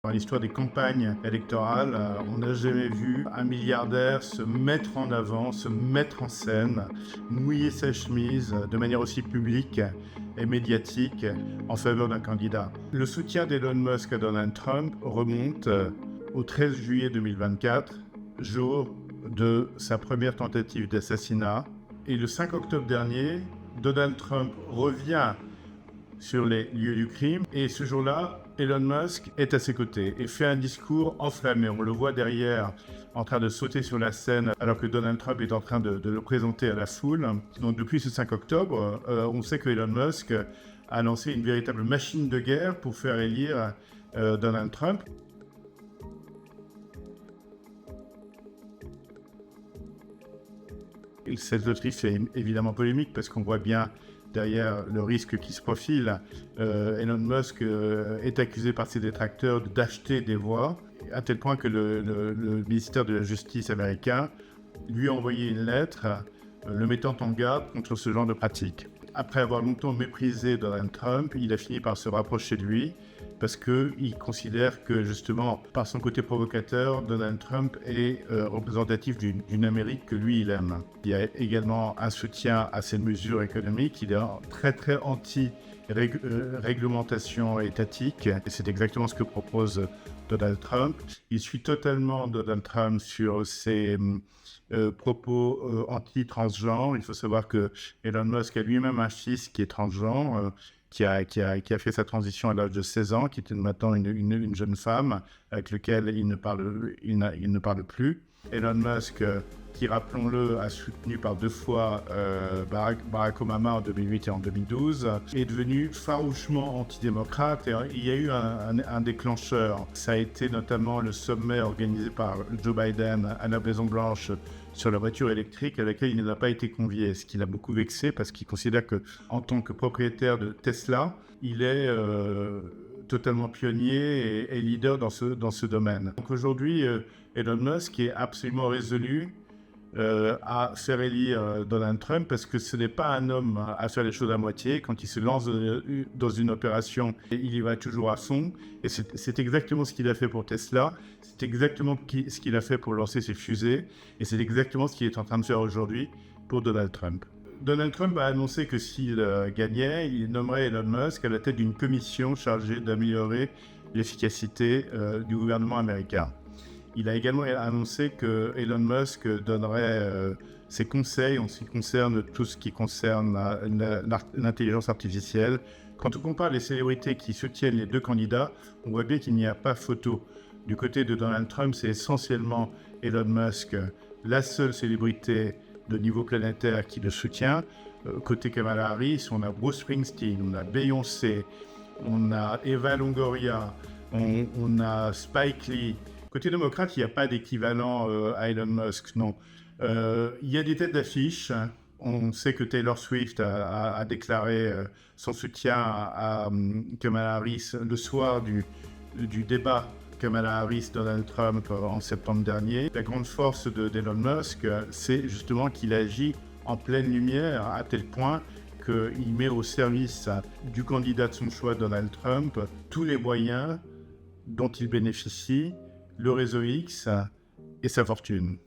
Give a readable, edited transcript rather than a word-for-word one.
Dans l'histoire des campagnes électorales, on n'a jamais vu un milliardaire se mettre en avant, se mettre en scène, mouiller sa chemise de manière aussi publique et médiatique en faveur d'un candidat. Le soutien d'Elon Musk à Donald Trump remonte au 13 juillet 2024, jour de sa première tentative d'assassinat. Et le 5 octobre dernier, Donald Trump revient sur les lieux du crime. Et ce jour-là, Elon Musk est à ses côtés et fait un discours enflammé. On le voit derrière en train de sauter sur la scène alors que Donald Trump est en train de le présenter à la foule. Donc depuis ce 5 octobre, on sait que Elon Musk a lancé une véritable machine de guerre pour faire élire Donald Trump. Cette loterie fait évidemment polémique parce qu'on voit bien derrière le risque qui se profile. Elon Musk est accusé par ses détracteurs d'acheter des voix, à tel point que le ministère de la Justice américain lui a envoyé une lettre le mettant en garde contre ce genre de pratique. Après avoir longtemps méprisé Donald Trump, il a fini par se rapprocher de lui parce qu'il considère que justement, par son côté provocateur, Donald Trump est représentatif d'une Amérique que lui, il aime. Il y a également un soutien à ces mesures économiques. Il est très très anti-réglementation étatique. Et c'est exactement ce que propose Donald Trump. Il suit totalement Donald Trump sur ses propos anti-transgenres. Il faut savoir que Elon Musk a lui-même un fils qui est transgenre, qui a fait sa transition à l'âge de 16 ans, qui est maintenant une jeune femme avec laquelle il ne parle plus. Elon Musk, qui, rappelons-le, a soutenu par 2 fois Barack Obama en 2008 et en 2012, est devenu farouchement antidémocrate. Et il y a eu un déclencheur. Ça a été notamment le sommet organisé par Joe Biden à la Maison-Blanche sur la voiture électrique à laquelle il n'a pas été convié, ce qui l'a beaucoup vexé parce qu'il considère qu'en tant que propriétaire de Tesla, il est totalement pionnier et leader dans ce domaine. Donc aujourd'hui, Elon Musk est absolument résolu à faire élire Donald Trump parce que ce n'est pas un homme à faire les choses à moitié. Quand il se lance dans une opération, il y va toujours à fond. Et c'est exactement ce qu'il a fait pour Tesla. C'est exactement ce qu'il a fait pour lancer ses fusées. Et c'est exactement ce qu'il est en train de faire aujourd'hui pour Donald Trump. Donald Trump a annoncé que s'il gagnait, il nommerait Elon Musk à la tête d'une commission chargée d'améliorer l'efficacité du gouvernement américain. Il a également annoncé que Elon Musk donnerait ses conseils en ce qui concerne tout ce qui concerne l'intelligence artificielle. Quand on compare les célébrités qui soutiennent les 2 candidats, on voit bien qu'il n'y a pas photo. Du côté de Donald Trump, c'est essentiellement Elon Musk, la seule célébrité de niveau planétaire qui le soutient. Côté Kamala Harris, on a Bruce Springsteen, on a Beyoncé, on a Eva Longoria, on a Spike Lee. Côté démocrate, il n'y a pas d'équivalent à Elon Musk, non. Il y a des têtes d'affiche. On sait que Taylor Swift a déclaré son soutien à Kamala Harris le soir du débat Kamala Harris-Donald Trump en septembre dernier. La grande force d'Elon Musk, c'est justement qu'il agit en pleine lumière à tel point qu'il met au service du candidat de son choix, Donald Trump, tous les moyens dont il bénéficie, le réseau X et sa fortune.